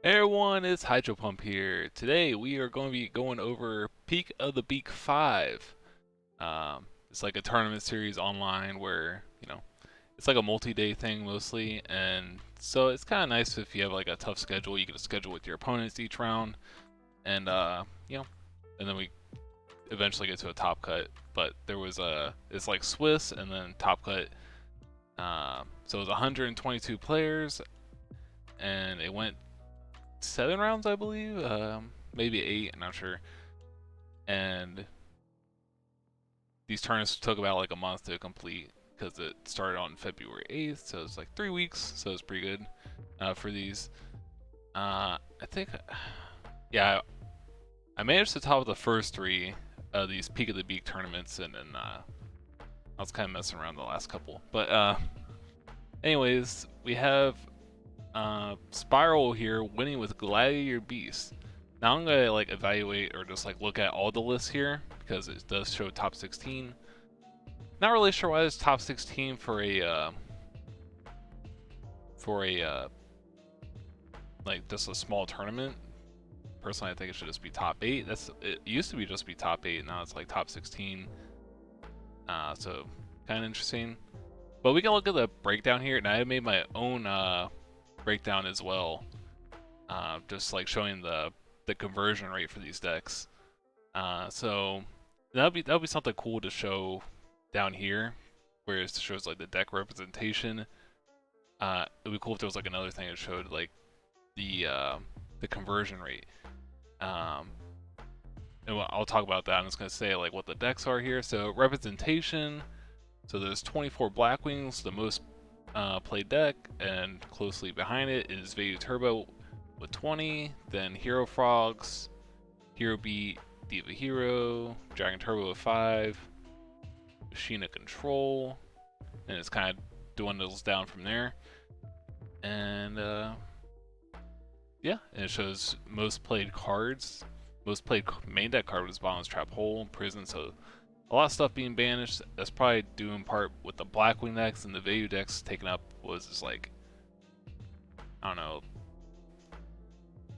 Hey everyone, it's Hydro Pump here. Today we are going to be going over Peak of the Beak 5. It's like a tournament series online where, it's like a multi-day thing mostly, and so it's kind of nice if you have like a tough schedule, you can schedule with your opponents each round, and and then we eventually get to a top cut. But it's like Swiss and then top cut. So it was 122 players, and it went 7 rounds, I believe, maybe 8, I'm not sure. And these tournaments took about like a month to complete because it started on February 8th, so it's like 3 weeks, so it's pretty good for these. I think, yeah, I managed to top the first 3 of these Peak of the Beak tournaments, and then I was kind of messing around the last couple. But anyways, we have Spiral here winning with Gladiator Beast. Now I'm gonna like evaluate or just like look at all the lists here because it does show top 16. Not really sure why it's top 16 for a like just a small tournament. Personally, I think it should just be top 8. It used to be just be top 8. Now it's like top 16. So kind of interesting. But we can look at the breakdown here, and I made my own breakdown as well, just like showing the conversion rate for these decks. So that'll be something cool to show down here, where it shows like the deck representation. It'd be cool if there was like another thing that showed like the conversion rate. And I'll talk about that. I'm just gonna say like what the decks are here. So representation. So there's 24 Blackwings, the most played deck, and closely behind it is Vayu Turbo with 20, then Hero Frogs, Hero Beat, Diva Hero, Dragon Turbo with 5, Machina Control, and it's kind of dwindles down from there. And yeah, and it shows most played cards. Most played main deck card was Bottomless Trap Hole, Prison, so a lot of stuff being banished. That's probably due in part with the Blackwing decks, and the Vayu decks taken up was just like, I don't know,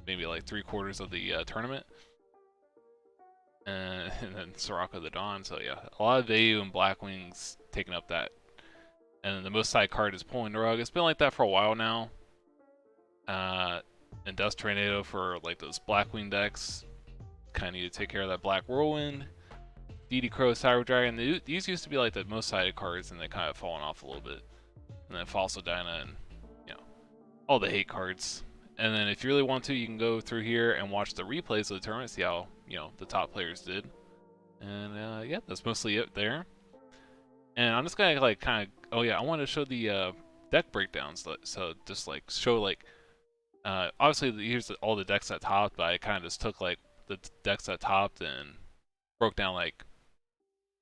maybe like 3/4 of the tournament. And then Soraka the Dawn, so yeah, a lot of Vayu and Blackwings taking up that. And then the most side card is Pulling the Rug. It's been like that for a while now. And Dust Tornado for like those Blackwing decks. Kind of need to take care of that Black Whirlwind. DD Crow, Cyber Dragon, these used to be like the most sided cards, and they kind of fallen off a little bit. And then Fossil Dyna, and all the hate cards. And then if you really want to, you can go through here and watch the replays of the tournament, see how the top players did. And yeah, that's mostly it there. And I'm just gonna like kind of, oh yeah, I want to show the deck breakdowns. So just like show like, obviously here's all the decks that topped, but I kind of just took like the decks that topped and broke down like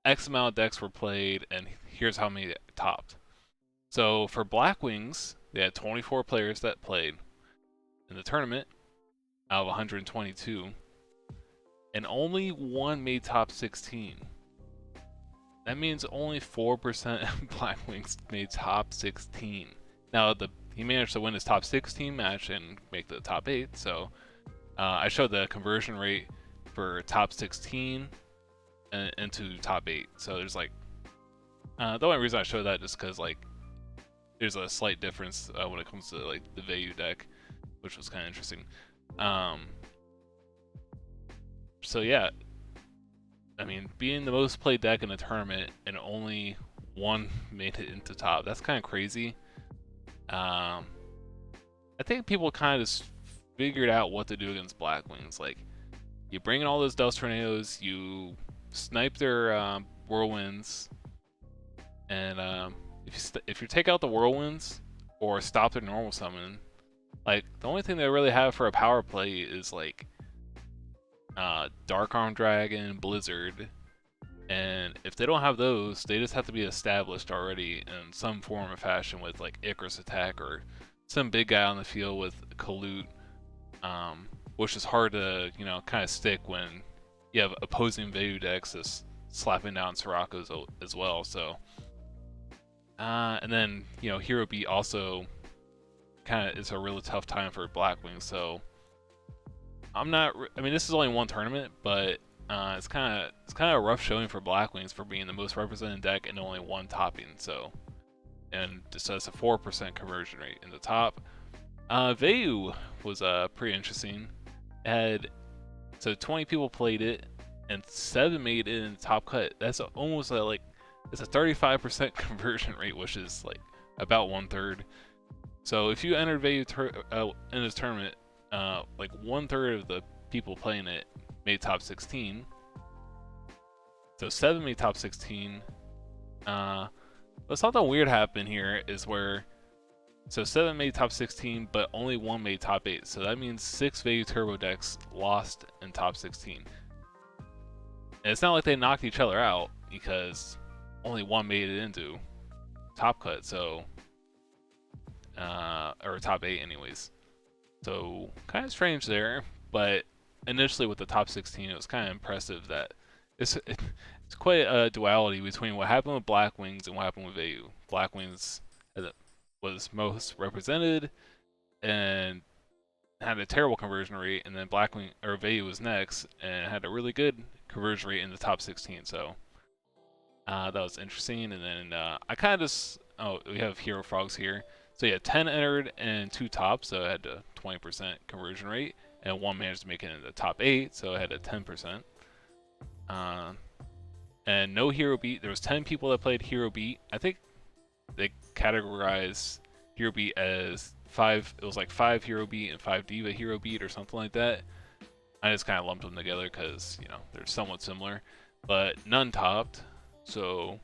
X amount of decks were played, and here's how many topped. So for Blackwings, they had 24 players that played in the tournament out of 122, and only one made top 16. That means only 4% of Blackwings made top 16. Now he managed to win his top 16 match and make the top 8, so I showed the conversion rate for top 16 into top 8. So there's like, the only reason I show that is because like there's a slight difference when it comes to like the Vayu deck, which was kind of interesting. So yeah, I mean, being the most played deck in a tournament and only one made it into top, that's kind of crazy. I think people kind of just figured out what to do against Blackwings. Like, you bring in all those Dust Tornadoes, you snipe their Whirlwinds, and if you take out the Whirlwinds or stop their normal summon, like the only thing they really have for a power play is like Dark Arm Dragon, Blizzard, and if they don't have those, they just have to be established already in some form or fashion with like Icarus Attack or some big guy on the field with Kalut, which is hard to kind of stick when you have opposing Vayu decks that's slapping down Sorakas as well. So and then Hero Beat also it's a really tough time for Blackwing. So I'm not. I mean, this is only one tournament, but it's kind of a rough showing for Blackwings for being the most represented deck and only one topping. So, and just as a 4% conversion rate in the top. Vayu was pretty interesting. It had 20 people played it, and 7 made it in the top cut. That's almost like it's a 35% conversion rate, which is like about 1/3. So if you entered Vayu in this tournament, like 1/3 of the people playing it made top 16. So 7 made top 16. But something weird happened here is where 7 made top 16, but only 1 made top 8. So that means 6 Vayu Turbo decks lost in top 16. And it's not like they knocked each other out, because only 1 made it into top cut, so or top 8 anyways. So kind of strange there, but initially with the top 16, it was kind of impressive that it's quite a duality between what happened with Blackwings and what happened with Vayu. Blackwings was most represented and had a terrible conversion rate, and then Vayu was next and had a really good conversion rate in the top 16. So that was interesting. And then I kind of just we have Hero Frogs here. So yeah, 10 entered and 2 tops, so it had a 20% conversion rate, and 1 managed to make it in the top 8, so it had a 10%. And no Hero Beat. There was 10 people that played Hero Beat. I think they categorized Hero Beat as 5. It was like 5 Hero Beat and 5 Diva Hero Beat or something like that. I just kind of lumped them together because, you know, they're somewhat similar, but none topped. So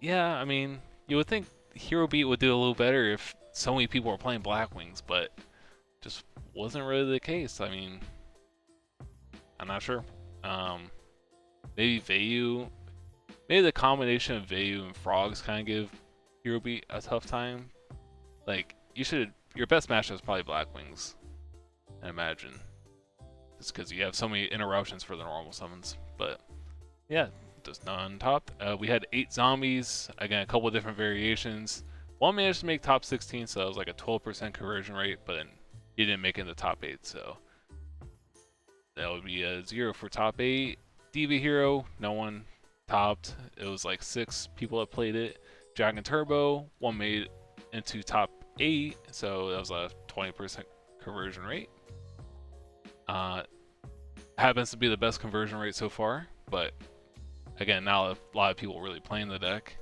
yeah, I mean, you would think Hero Beat would do a little better if so many people were playing Blackwings, but just wasn't really the case. I mean, I'm not sure. Maybe Vayu, maybe the combination of Vayu and Frogs kind of give Hero Beat a tough time. Like, your best matchup is probably Blackwings, I imagine. Just because you have so many interruptions for the normal summons. But yeah, just none topped. We had 8 zombies, again, a couple of different variations. 1 managed to make top 16, so that was like a 12% conversion rate, but then he didn't make it in the top 8, so that would be a 0 for top 8. Diva Hero, no one topped. It was like 6 people that played it. Dragon Turbo, 1 made into top 8, so that was a 20% conversion rate. Happens to be the best conversion rate so far, but again, not a lot of people really playing the deck.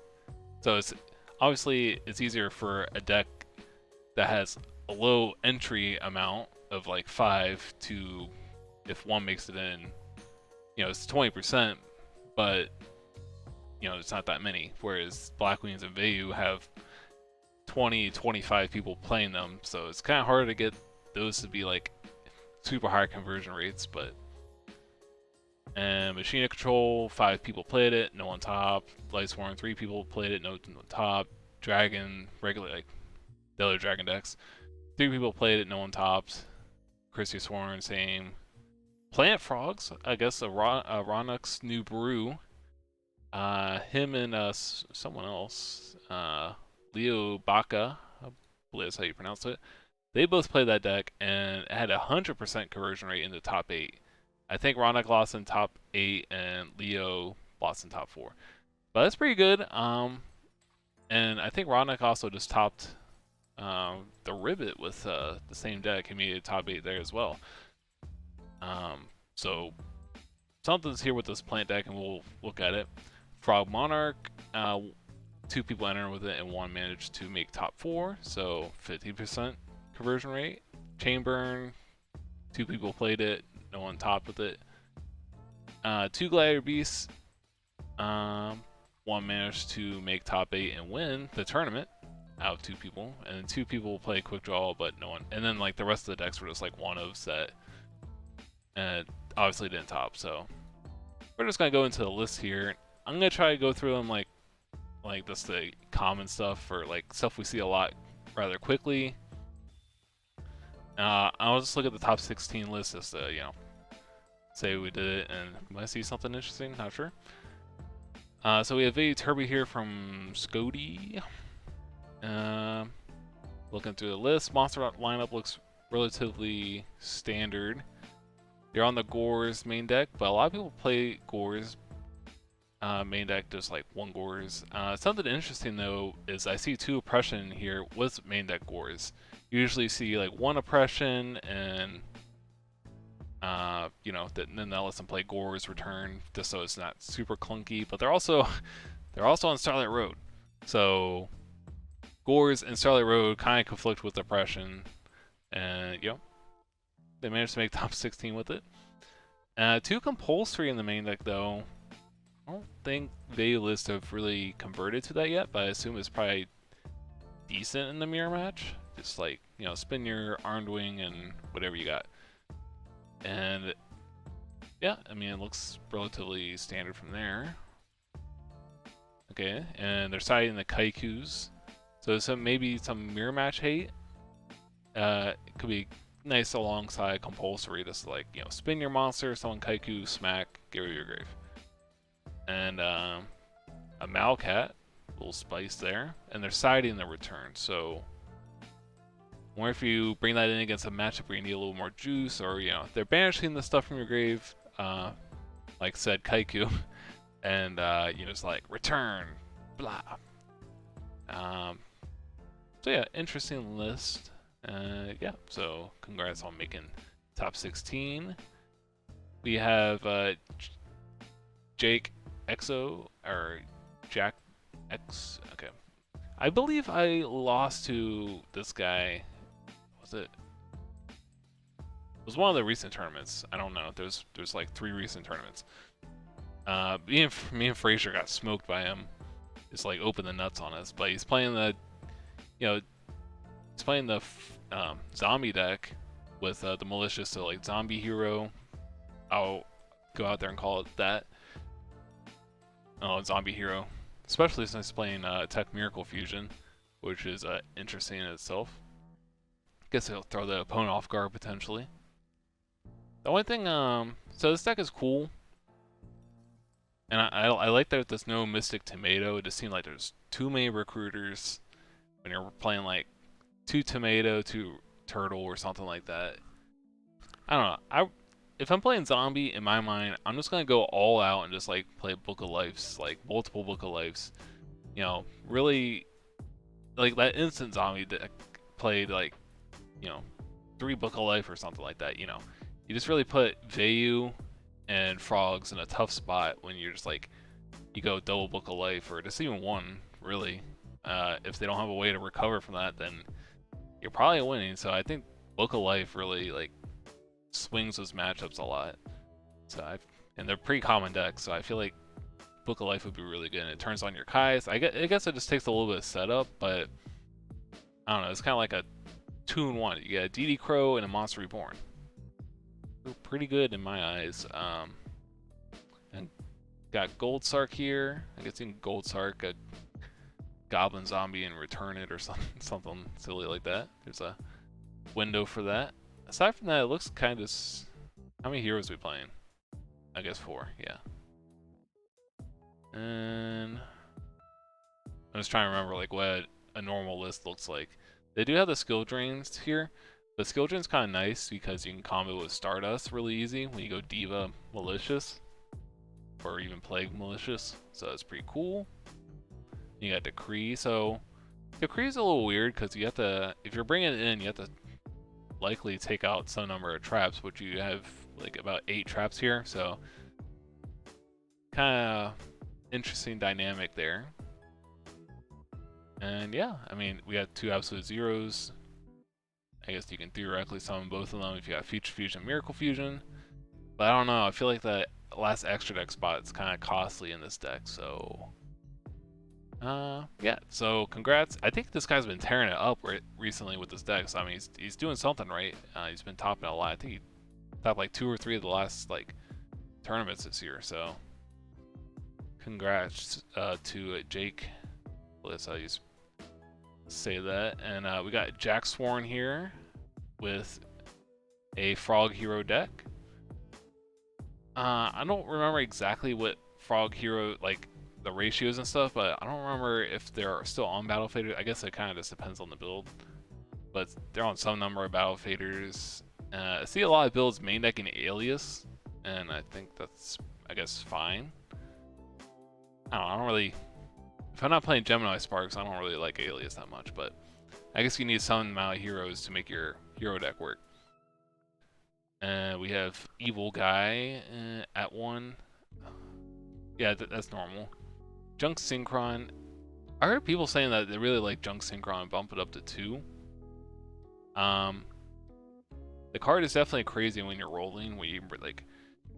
So it's obviously it's easier for a deck that has a low entry amount of like 5 to, if 1 makes it in, you know, it's 20%, but you know, it's not that many. Whereas Blackwings and Vayu have 20, 25 people playing them, so it's kind of hard to get those to be like super high conversion rates. But and Machina Control, 5 people played it, no one topped. Lightsworn, 3 people played it, no one topped. Dragon, regular like the other Dragon decks, 3 people played it, no one topped. Chrissy Sworn, same. Plant Frogs, I guess Ronuk's new brew. Him and someone else, Leo Baka, I believe that's how you pronounce it. They both played that deck and had a 100% conversion rate in the top 8. I think Ronuk lost in top 8 and Leo lost in top 4. But that's pretty good. And I think Ronuk also just topped the Ribbit with the same deck. He made a top 8 there as well. So something's here with this plant deck, and we'll look at it. Frog Monarch, 2 people entered with it and 1 managed to make top 4, so 50% conversion rate. Chainburn, 2 people played it, no one topped with it. 2 Gladiator Beasts, 1 managed to make top 8 and win the tournament out of 2 people, and then 2 people play Quick Draw, but no one. And then like the rest of the decks were just like one-ofs that obviously didn't top. So we're just gonna go into the list here. I'm gonna try to go through them like just the common stuff, or like stuff we see a lot rather quickly. I'll just look at the top 16 list just to, you know, say we did it and might see something interesting, not sure. So we have Vayu Turbo here from Scody. Looking through the list, monster lineup looks relatively standard. They're on the Gores main deck, but a lot of people play Gores main deck, just like one Gores. Something interesting though is I see 2 oppression here with main deck Gores. You usually see like 1 oppression and you know, then that lets them play Gores return just so it's not super clunky. But they're also on Starlight Road, so Gores and Starlight Road kind of conflict with oppression, and you know, they managed to make top 16 with it. 2 compulsory in the main deck though. I don't think they list have really converted to that yet, but I assume it's probably decent in the mirror match. Just like, you know, spin your Armed Wing and whatever you got. And yeah, I mean, it looks relatively standard from there. Okay, and they're siding the Kaikus. So maybe some mirror match hate. It could be nice alongside compulsory. Just like, you know, spin your monster, summon Kaiku, smack, get rid of your grave. And a Malcat, a little spice there. And they're siding the return, so or if you bring that in against a matchup where you need a little more juice, or you know, they're banishing the stuff from your grave, like said Kaiku, and you know, it's like return, blah. So yeah, interesting list. Yeah, so congrats on making top 16. We have Jake Exo, or Jack X. Okay, I believe I lost to this guy. Was it? It was one of the recent tournaments. I don't know. There's like 3 recent tournaments. Me and Frazier got smoked by him. Just like opened the nuts on us. But he's playing the, you know, he's playing the zombie deck with the malicious, so like zombie hero. I'll go out there and call it that. Oh, zombie hero. Especially since he's playing Tech Miracle Fusion, which is interesting in itself. Guess he'll throw the opponent off guard potentially. The only thing, so this deck is cool, and I like that there's no Mystic Tomato. It just seemed like there's too many recruiters when you're playing like 2 Tomato, 2 Turtle, or something like that. I don't know. If I'm playing zombie, in my mind, I'm just gonna go all out and just like play Book of Lives, like multiple Book of Lives. You know, really, like that instant zombie deck played like, you know, 3 Book of Life or something like that. You know, you just really put Vayu and Frogs in a tough spot when you're just like, you go double Book of Life, or just even 1 really. If they don't have a way to recover from that, then you're probably winning. So I think Book of Life really like swings those matchups a lot. So and they're pretty common decks, so I feel like Book of Life would be really good. And it turns on your Kais. I guess it just takes a little bit of setup, but I don't know. It's kind of like a 2-in-1. You get a DD Crow and a Monster Reborn. They're pretty good in my eyes. And got Gold Sark here. I guess in Gold Sark, a Goblin Zombie and return it or something silly like that. There's a window for that. Aside from that, it looks kind of. How many heroes are we playing? I guess 4. Yeah. And I'm just trying to remember like what a normal list looks like. They do have the skill drains here. The skill drain's kind of nice because you can combo with Stardust really easy when you go Diva Malicious, or even Plague Malicious. So that's pretty cool. You got Decree. So Decree's a little weird because you have to, if you're bringing it in, you have to likely take out some number of traps, which you have like about 8 traps here. So kind of interesting dynamic there. And yeah, I mean, we got 2 absolute zeros. I guess you can theoretically summon both of them if you got Future Fusion and Miracle Fusion. But I don't know, I feel like the last extra deck spot is kind of costly in this deck, so yeah, so congrats. I think this guy's been tearing it up recently with this deck, so I mean, he's doing something right. He's been topping a lot. I think he topped like 2 or 3 of the last like tournaments this year, so congrats to Jake. That's how you say that. And we got Jack Sworn here with a Frog Hero deck. I don't remember exactly what Frog Hero, like the ratios and stuff, but I don't remember if they're still on Battle Fader. I guess it kind of just depends on the build. but they're on some number of battle faders. I see a lot of builds main decking Alias, and I think that's, I guess, fine. I don't really, if I'm not playing Gemini Sparks, I don't really like Alias that much, but I guess you need some amount of heroes to make your hero deck work. We have Evil Guy at 1. Yeah, that's normal. Junk Synchron. I heard people saying that they really like Junk Synchron and bump it up to 2. The card is definitely crazy when you're rolling, when you like,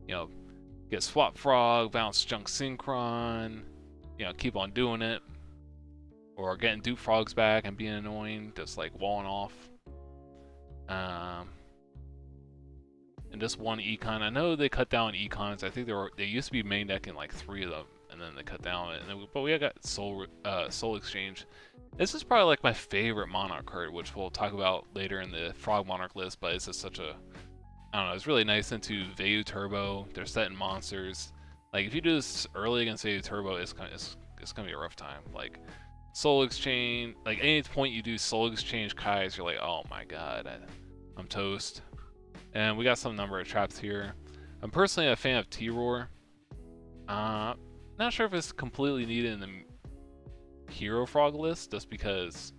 you know, get Swap Frog, bounce Junk Synchron, you know, keep on doing it, or getting Dupe Frogs back and being annoying, just like walling off. And just one econ. I know they cut down econs. I think they used to be main decking like 3 of them, and then they cut down it. But we got Soul Exchange. This is probably like my favorite Monarch card, which we'll talk about later in the Frog Monarch list. But it's just such a, I don't know. It's really nice into Vayu Turbo. They're setting monsters. Like if you do this early against Vayu Turbo, it's gonna be a rough time. Like Soul Exchange. Like any point you do Soul Exchange Kais, you're like, oh my god, I'm toast. And we got some number of traps here. I'm personally a fan of T-Roar. Not sure if it's completely needed in the Hero Frog list, just because,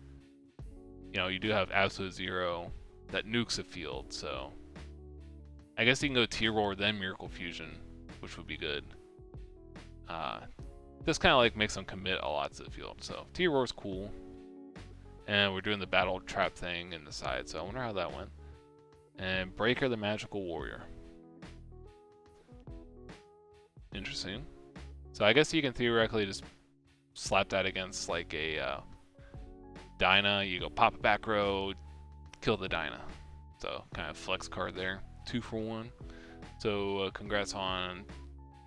you know, you do have Absolute Zero that nukes a field, so I guess you can go T-Roar then Miracle Fusion, which would be good. This kind of like makes them commit a lot to the field, so T-Roar's cool. And we're doing the battle trap thing in the side, so I wonder how that went. And Breaker the Magical Warrior. Interesting. So I guess you can theoretically just slap that against like a Dyna. You go pop a back row, kill the Dyna. So kind of flex card there. 2 for 1. So congrats on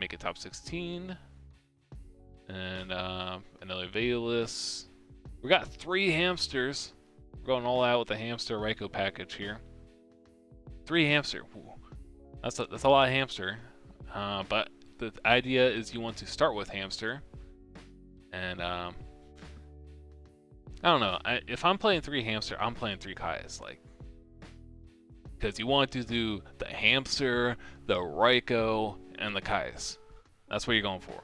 making top 16. And another Veilus. We got 3 hamsters. We're going all out with the Hamster Raikou package here. 3 hamster. Ooh. That's a lot of hamster. But the idea is you want to start with hamster. And I don't know. If I'm playing 3 hamster, I'm playing 3 Kais. Like, because you want to do the hamster, the Raikou, and the Kais. That's what you're going for.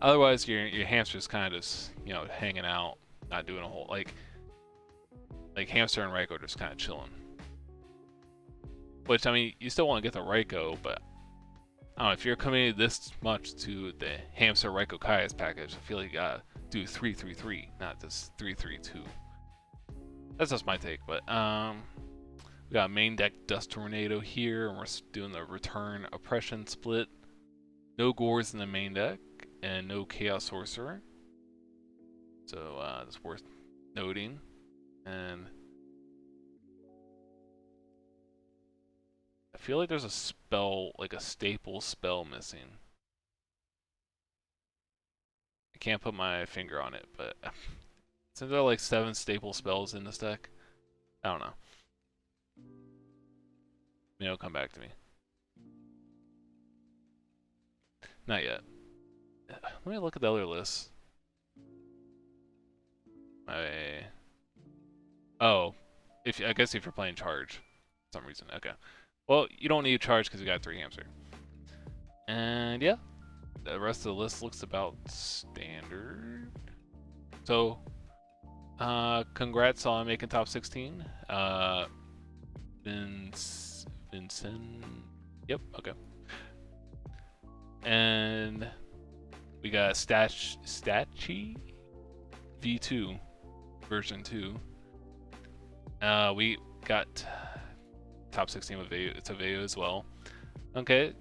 Otherwise, your hamster's kind of just, you know, hanging out, not doing a whole like hamster and Raikou just kind of chilling. Which, I mean, you still want to get the Raikou, but I don't know, if you're committed this much to the Hamster Raikou Kai's package, I feel like you gotta do 3-3-3, not just 3-3-2. That's just my take, but we got main deck Dust Tornado here, and we're doing the Return Oppression split. No Gores in the main deck, and no Chaos Sorcerer. So that's worth noting. And I feel like there's a spell, like a staple spell missing. I can't put my finger on it, but since there are like 7 staple spells in this deck, I don't know. Maybe it'll come back to me. Not yet. Let me look at the other list. Oh, I guess if you're playing charge, for some reason. Okay. Well, you don't need charge because you got 3 hamster. And yeah, the rest of the list looks about standard. So, congrats on making top 16. Vincent. Yep. Okay. And we got Stachi V2 version 2. We got top 16 with Vayu as well. Okay.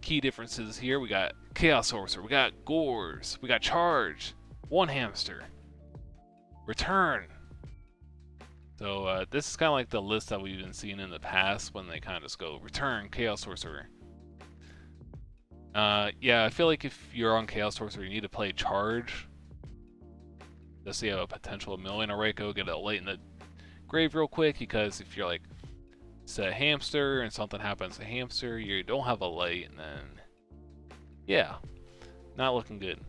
Key differences here. We got Chaos Sorcerer. We got Gores. We got Charge. 1 hamster. Return. So this is kind of like the list that we've been seeing in the past when they kind of just go Return, Chaos Sorcerer. Yeah, I feel like if you're on Chaos Sorcerer, you need to play Charge. Just so you have a potential of milling a Raikou, get it late in the grave real quick, because if you're like set hamster and something happens to hamster, you don't have a light, and then yeah, not looking good.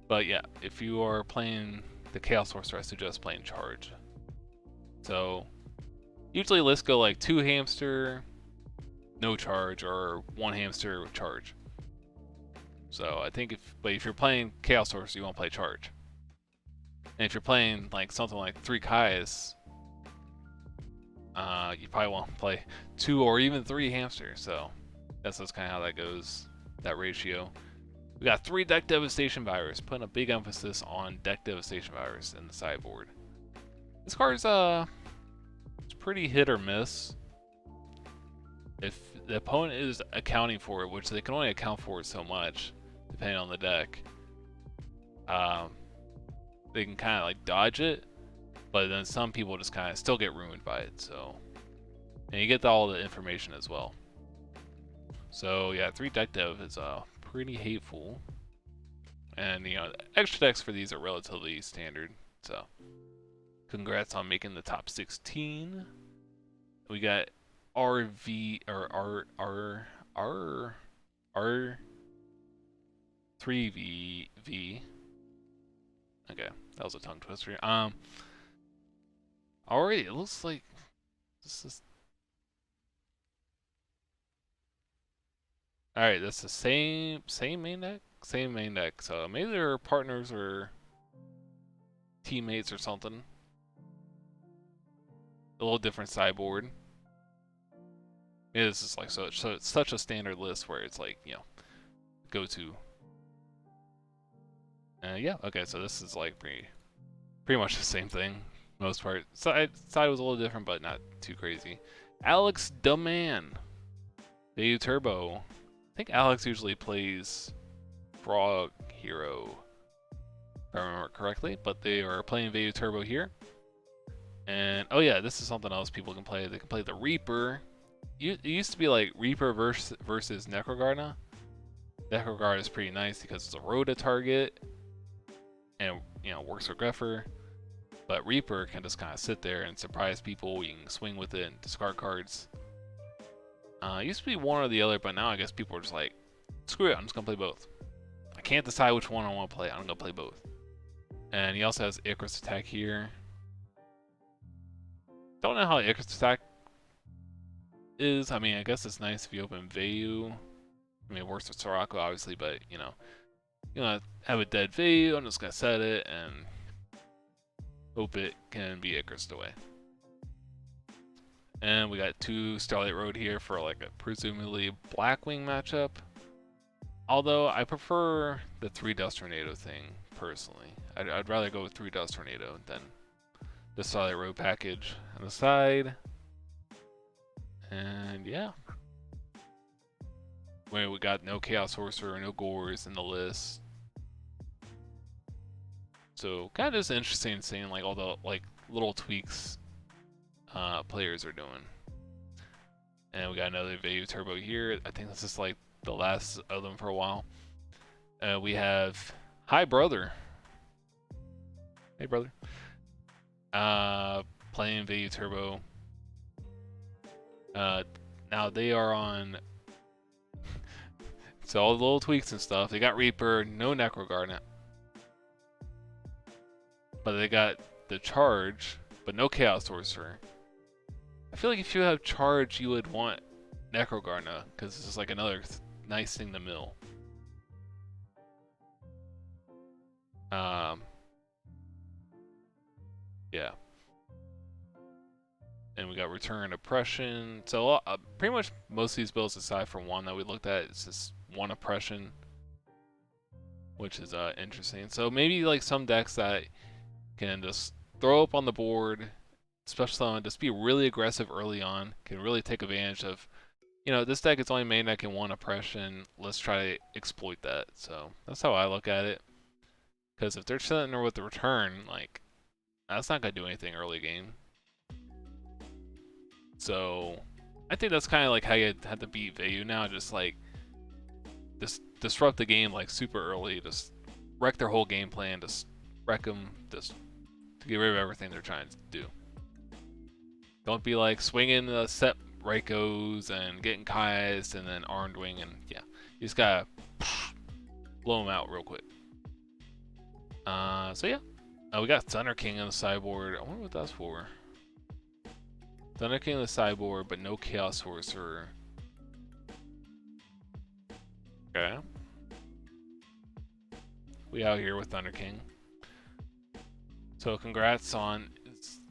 But yeah, if you are playing the Chaos Sorcerer, I suggest playing Charge. So usually lists go like 2 hamster, no charge, or 1 hamster with charge. So I think if you're playing Chaos Sorcerer, you won't play charge. And if you're playing like something like 3 Kais, you probably won't play 2 or even 3 hamsters. So that's just kind of how that goes, that ratio. We got 3 Deck Devastation Virus, putting a big emphasis on Deck Devastation Virus in the sideboard. This card's it's pretty hit or miss. If the opponent is accounting for it, which they can only account for it so much, depending on the deck, they can kind of like dodge it, but then some people just kind of still get ruined by it. So, and you get all the information as well. So yeah, 3 deck dev is pretty hateful, and you know, extra decks for these are relatively standard. So, congrats on making the top 16. We got RV or R3V. Okay, that was a tongue twister. Already it looks like this is. All right, that's the same main deck. So maybe they're partners or teammates or something. A little different sideboard. Yeah, this is like so it's such a standard list where it's like, you know, go to. Yeah, okay, so this is like pretty much the same thing, most part. Side was a little different, but not too crazy. Alex Duman, Vayu Turbo. I think Alex usually plays Frog Hero, if I remember correctly, but they are playing Vayu Turbo here. And oh yeah, this is something else people can play. They can play the Reaper. It used to be like Reaper versus Necrogarna. Necrogarna is pretty nice because it's a Rhoda target, and you know, works for Greffer. But Reaper can just kind of sit there and surprise people. You can swing with it and discard cards. It used to be one or the other, but now I guess people are just like, screw it, I'm just gonna play both. I can't decide which one I want to play. I'm gonna play both. And he also has Icarus Attack here. Don't know how Icarus Attack is. I mean, I guess it's nice if you open Vayu. I mean, it works with Soraka, obviously, but you know, have a dead Vayu. I'm just gonna set it and hope it can be Icarus away. And we got 2 Starlight Road here for like a presumably Blackwing matchup. Although I prefer the 3 Dust Tornado thing personally. I'd rather go with 3 Dust Tornado than the Starlight Road package on the side. And yeah. We got no Chaos Sorcerer, no Gores in the list. So kind of just interesting seeing like all the like little tweaks players are doing. And we got another Vayu Turbo here. I think this is like the last of them for a while. We have Hi Brother. Hey brother. Playing Vayu Turbo. Now they are on so all the little tweaks and stuff. They got Reaper, no Necrogarnet. But they got the charge, but no Chaos Sorcerer. I feel like if you have charge, you would want Necrogarna, because this is like another nice thing to mill. Yeah. And we got Return Oppression. So pretty much most of these builds, aside from one that we looked at, it's just 1 Oppression, which is interesting. So maybe like some decks that can just throw up on the board, especially on just be really aggressive early on, can really take advantage of, you know, this deck is only main deck in 1 Oppression. Let's try to exploit that. So that's how I look at it. Because if they're sitting there with the return, like, that's not going to do anything early game. So I think that's kind of like how you have to beat Vayu now. Just like, just disrupt the game like super early. Just wreck their whole game plan. Just wreck them. Just to get rid of everything they're trying to do. Don't be like swinging the set Raikos and getting Kais and then Armed Wing, and yeah, you just gotta blow them out real quick. So yeah, we got Thunder King on the sideboard. I wonder what that's for. Thunder King the sideboard, but no Chaos Sorcerer. Okay. We out here with Thunder King. So congrats on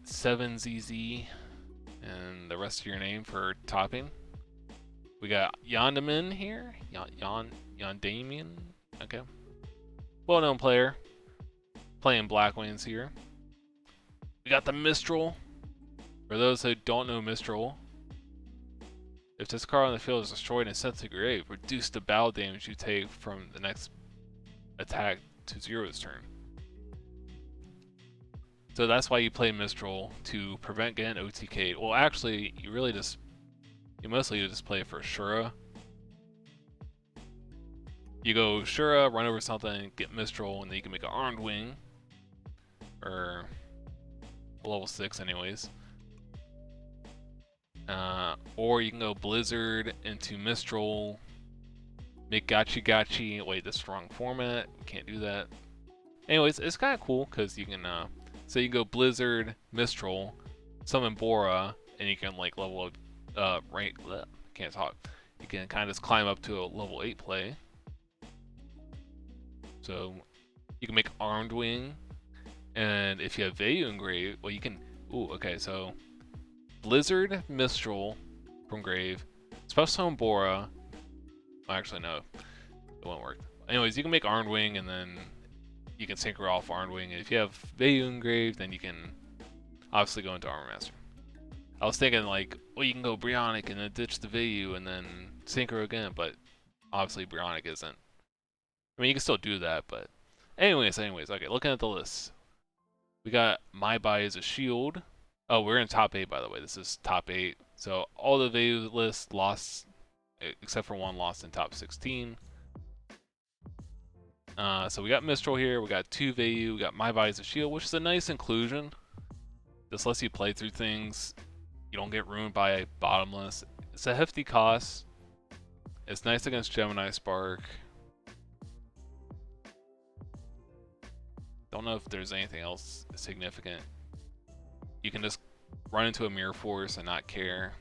7ZZ and the rest of your name for topping. We got Yondaman here. Yondamian. Okay. Well-known player. Playing Blackwings here. We got the Mistol. For those who don't know Mistol, if this card on the field is destroyed and sent to grave, reduce the battle damage you take from the next attack to 0 this turn. So that's why you play Mistol, to prevent getting OTK'd. Well, actually, you mostly just play for Shura. You go Shura, run over something, get Mistol, and then you can make an Armed Wing. Or level 6 anyways. Or you can go Blizzard into Mistol, make Gachi. Wait, this is the wrong format. Can't do that. Anyways, it's kind of cool because you can, so you can go Blizzard, Mistol, summon Bora, and you can like level up, can't talk. You can kind of just climb up to a level 8 play. So you can make Armed Wing, and if you have Vayu engraved, well, you can. Ooh, okay, so Blizzard, Mistol from grave, special summon Bora. Well, actually, no, it won't work. Anyways, you can make Armed Wing, and then you can synchro off Armed Wing. And if you have Vayu engraved, then you can obviously go into Armor Master. I was thinking like, well, you can go Brionic and then ditch the Vayu and then synchro again, but obviously Brionic isn't. I mean, you can still do that, but anyways, okay, looking at the list. We got My Body is a Shield. Oh, we're in top 8, by the way. This is top 8. So all the Vayu lists lost, except for one lost in top 16. So we got Mistol here, we got 2 Vayu, we got My Body is a Shield, which is a nice inclusion. This lets you play through things. You don't get ruined by Bottomless. It's a hefty cost. It's nice against Gemini Spark. Don't know if there's anything else significant. You can just run into a Mirror Force and not care.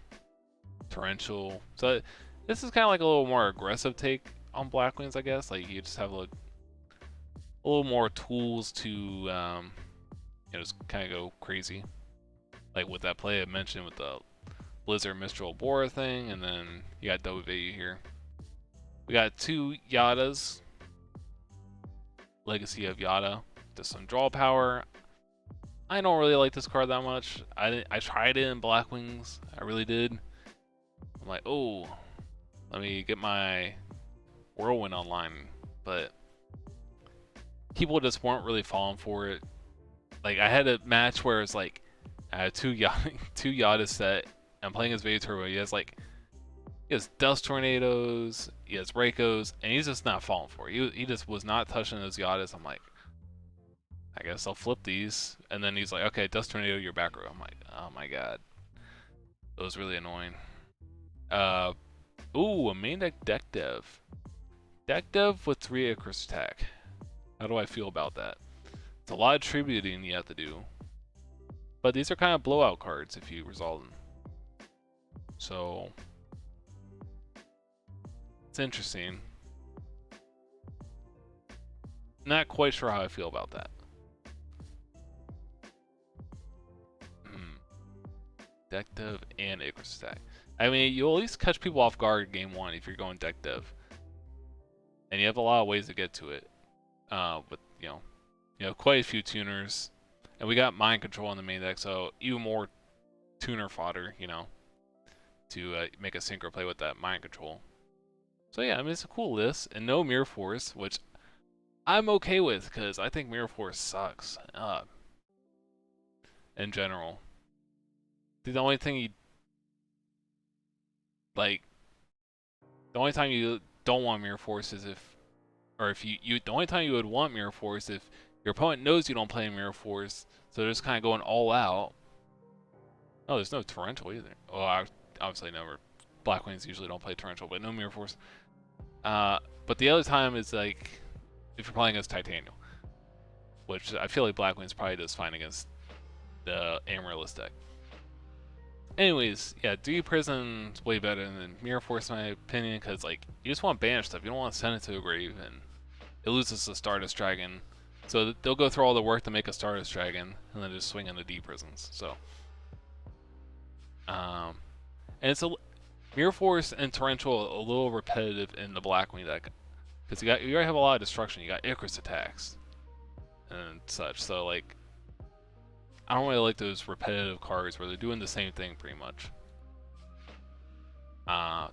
Torrential. So this is kind of like a little more aggressive take on Blackwings, I guess. Like you just have a little more tools to just kind of go crazy. Like with that play I mentioned with the Blizzard Mistral Bora thing, and then you got Vayu here. We got 2 Yadas. Legacy of Yada. Just some draw power. I don't really like this card that much. I tried it in Blackwings. I really did. I'm like, oh, let me get my Whirlwind online, but people just weren't really falling for it. Like I had a match where it's like I had 2 Yada set. I'm playing his Vayu Turbo. He has Dust Tornadoes, he has Reikos, and he's just not falling for it. He just was not touching those Yadas. I'm like, I guess I'll flip these. And then he's like, okay, Dust Tornado, you're back row. I'm like, oh my god. That was really annoying. Ooh, a main deck dev. Deck dev with 3 Icarus attack. How do I feel about that? It's a lot of tributing you have to do. But these are kind of blowout cards if you resolve them. So it's interesting. Not quite sure how I feel about that. Deck dev and Icarus attack. I mean, you'll at least catch people off guard game 1 if you're going deck dev. And you have a lot of ways to get to it. With you know, quite a few tuners. And we got Mind Control in the main deck, so even more tuner fodder, to make a synchro play with that Mind Control. So yeah, I mean, it's a cool list. And no Mirror Force, which I'm okay with, because I think Mirror Force sucks. In general. The only thing the only time you don't want Mirror Force is the only time you would want Mirror Force if your opponent knows you don't play Mirror Force, so they're just kind of going all out. Oh, there's no Torrential either. Oh, obviously never. Blackwings usually don't play Torrential, but no Mirror Force. But the other time is like if you're playing as Titanium, which I feel like Blackwings probably does fine against the Amaryllis deck. Anyways, yeah, D Prison's way better than Mirror Force in my opinion, because like you just want to banish stuff. You don't want to send it to a grave, and it loses the Stardust Dragon. So they'll go through all the work to make a Stardust Dragon, and then just swing into D Prisons. So, and it's a Mirror Force and Torrential a little repetitive in the Blackwing deck, because you already have a lot of destruction. You got Icarus attacks and such. So like, I don't really like those repetitive cards where they're doing the same thing pretty much.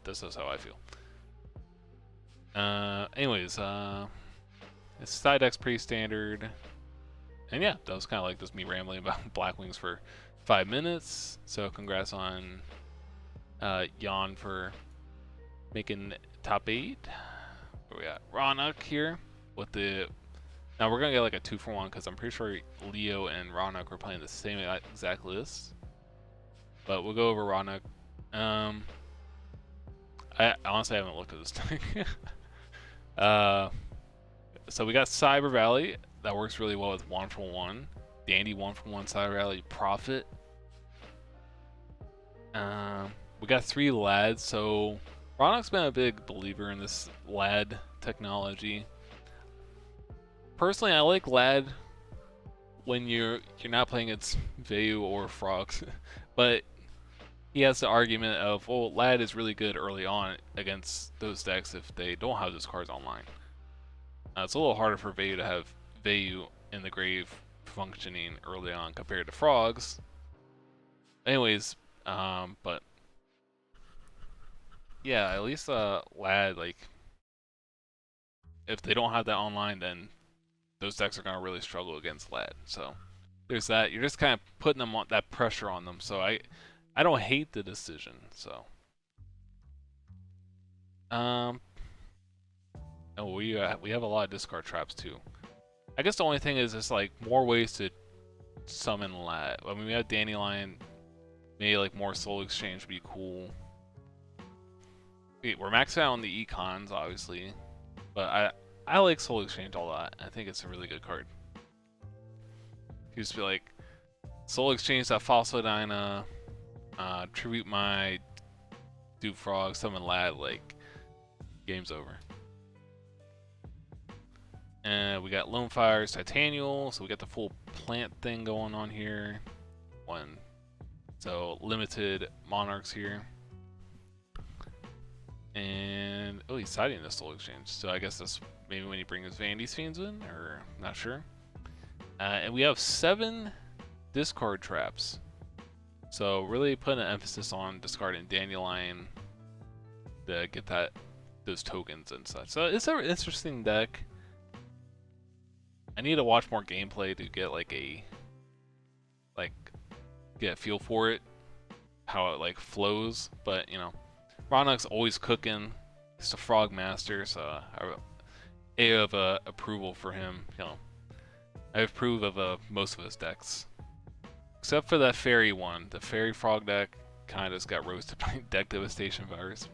This is how I feel. Anyways, this side deck's pretty standard. And yeah, that was kind of like just me rambling about Blackwings for 5 minutes. So congrats on Jan for making top 8. Where we got Ronuk here with the... Now we're gonna get like a 2-for-1 because I'm pretty sure Leo and Ronuk were playing the same exact list. But we'll go over Ronuk. I honestly haven't looked at this thing. So we got Cyber Valley. That works really well with 1-for-1. Dandy 1-for-1 Cyber Valley Prophet. We got 3 lads. So Ronuk's been a big believer in this lad technology. Personally, I like Lad when you're not playing against Vayu or Frogs, but he has the argument of, well, Lad is really good early on against those decks if they don't have those cards online. It's a little harder for Vayu to have Vayu in the grave functioning early on compared to Frogs. Anyways, but yeah, at least Lad, like, if they don't have that online, then those decks are going to really struggle against Lad. So there's that. You're just kind of putting them on that pressure on them. So I don't hate the decision. So oh, we have a lot of discard traps too. I guess the only thing is just like more ways to summon Lad. I mean, we have Dandelion. Maybe like more Soul Exchange would be cool. We're maxed out on the econs, obviously, but I like Soul Exchange a lot. I think it's a really good card. You just be like, Soul Exchange that Phosphodina, tribute my Duke Frog, summon Lad, like, game's over. And we got Lone Fire's Titanial, so we got the full plant thing going on here. So limited Monarchs here. And oh, he's siding the Soul Exchange, so I guess that's maybe when he brings Vandy's Fiends in, or not sure. And we have 7 discard traps, so really putting an emphasis on discarding Dandelion to get those tokens and such. So it's an interesting deck. I need to watch more gameplay to get get a feel for it, how it like flows. But you know, Ronuk's always cooking. He's a Frog Master, so I have approval for him. You know, I approve of most of his decks, except for that Fairy one. The Fairy Frog deck kind of just got roasted by Deck Devastation Virus.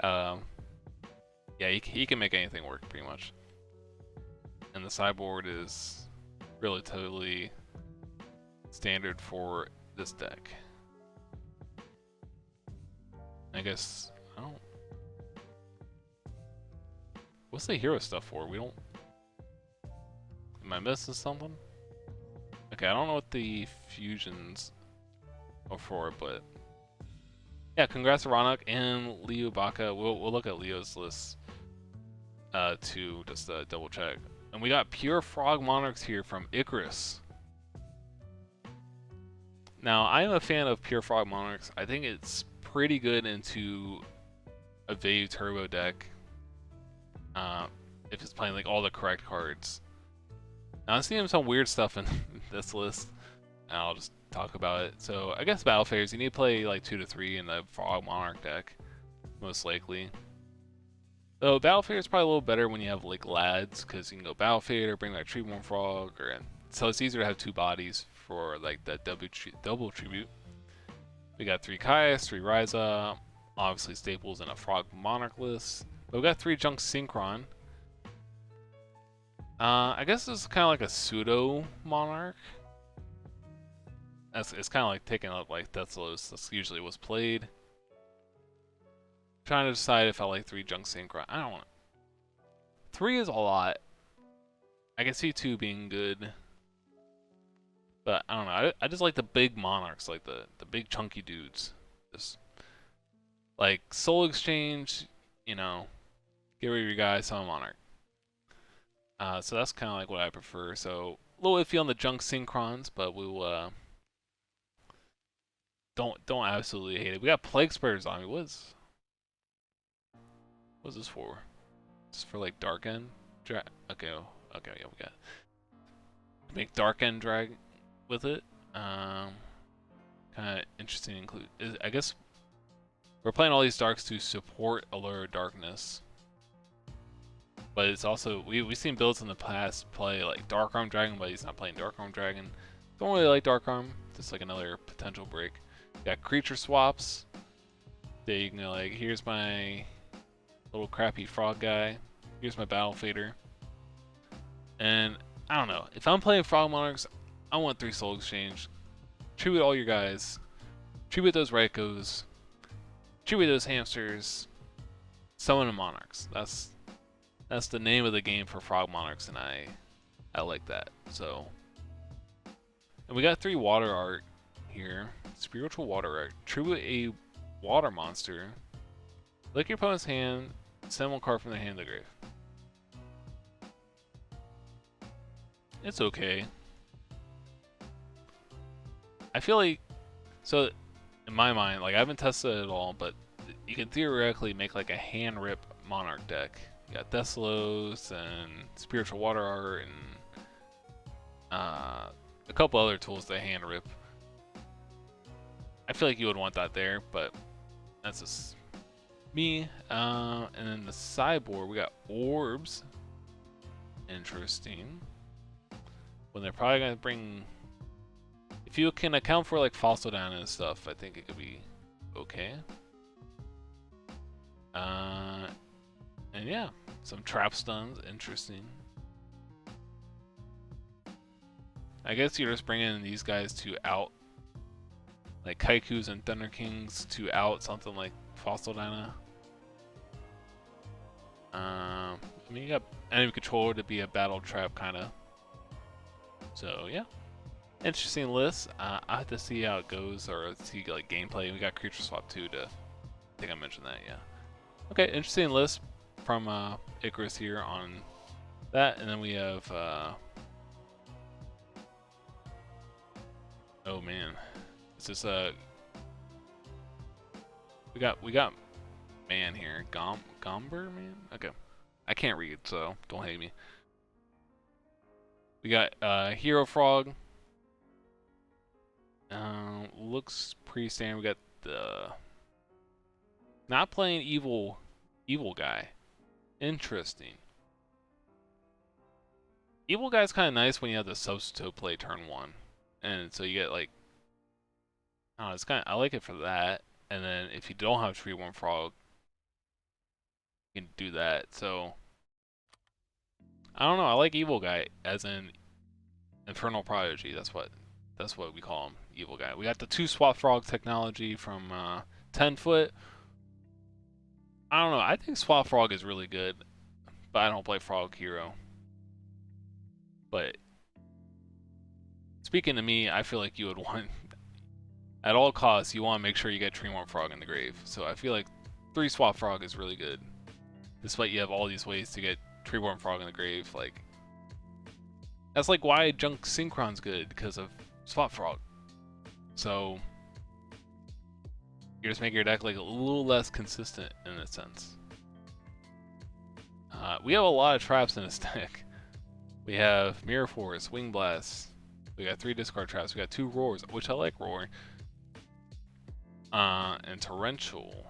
Yeah, he can make anything work pretty much. And the sideboard is relatively standard for this deck. I guess I don't. What's the hero stuff for? We don't. Am I missing something? Okay, I don't know what the fusions are for, but yeah, congrats to Ronuk and Leo Baka. We'll look at Leo's list to just double check. And we got Pure Frog Monarchs here from Icarus. Now, I am a fan of Pure Frog Monarchs. I think it's pretty good into a Vayu Turbo deck if it's playing like all the correct cards. Now, I'm seeing some weird stuff in this list, and I'll just talk about it. So, I guess Battle Phase, you need to play like 2 to 3 in the Frog Monarch deck, most likely. Though Battle Fade is probably a little better when you have like lads, because you can go Battle Fade or bring like Treeborn Frog, so it's easier to have 2 bodies for like that double tribute. We got 3 Kaias, 3 Ryza, obviously staples in a Frog Monarch list. But we got 3 Junk Synchron. I guess this is kind of like a pseudo Monarch. it's kind of like taking up like Deathlos. That's usually what's played. Trying to decide if I like 3 Junk Synchron. I don't want 3 is a lot. I can see 2 being good. But I don't know. I just like the big monarchs, like the big chunky dudes. Just like Soul Exchange, you know, get rid of your guy, summon monarch. So that's kind of like what I prefer. So a little iffy on the Junk Synchrons, but we will don't absolutely hate it. We got Plague Spreader Zombie. What's this for? This for like Dark End? Okay, okay, yeah, we got make Dark End drag with it. Kind of interesting to include. I guess we're playing all these darks to support Allure of Darkness. But it's also, we've seen builds in the past play like Dark Arm Dragon, but he's not playing Dark Arm Dragon. Don't really like Dark Arm, just like another potential break. Got creature swaps. There you can go like, here's my little crappy frog guy. Here's my Battle Fader. And I don't know, if I'm playing Frog Monarchs, I want 3 Soul Exchange. Tribute all your guys. Tribute those Raikos. Tribute those Hamsters. Summon the Monarchs. That's the name of the game for Frog Monarchs, and I like that. So, and we got 3 water art here. Spiritual water art. Tribute a water monster. Lick your opponent's hand. Send 1 card from the hand to the grave. It's okay. I feel like, so in my mind, like I haven't tested it at all, but you can theoretically make like a hand rip monarch deck. You got Deathlos and Spiritual Water Art and a couple other tools to hand rip. I feel like you would want that there, but that's just me. And then the sideboard, we got orbs. Interesting. When they're probably gonna bring, if you can account for like Fossil Down and stuff, I think it could be okay. And yeah, some trap stuns, interesting. I guess you're just bringing in these guys to out, like Kaikus and Thunder Kings to out something like Fossil Dana. I mean, you got enemy controller to be a battle trap kind of. So yeah, interesting list. I have to see how it goes or see like gameplay. We got creature swap too. I think I mentioned that. Yeah. Okay, interesting list from Icarus here on that, and then we have. Oh man, it's just we got man here, Gberman. Okay, I can't read, so don't hate me. We got Hero Frog. Looks pretty standard. We got the not playing evil guy. Interesting. Evil guy's kind of nice when you have the substitute play turn 1, and so you get like, oh, it's kind of, I like it for that. And then if you don't have Tree Worm Frog, you can do that. So I don't know. I like evil guy as in Infernal Prodigy. That's what we call him, evil guy. We got the 2 swap frog technology from 10-foot. I don't know. I think swap frog is really good, but I don't play frog hero. But speaking to me, I feel like you would want, at all costs, you want to make sure you get Treeworm Frog in the grave. So I feel like 3 swap frog is really good, despite you have all these ways to get Treeworm Frog in the grave. Like, that's like why Junk Synchron's good, because of swap frog. So you're just making your deck like a little less consistent in a sense. We have a lot of traps in this deck. We have Mirror Force, Wing Blast. We got 3 discard traps. We got 2 Roars, which I like Roar. And Torrential.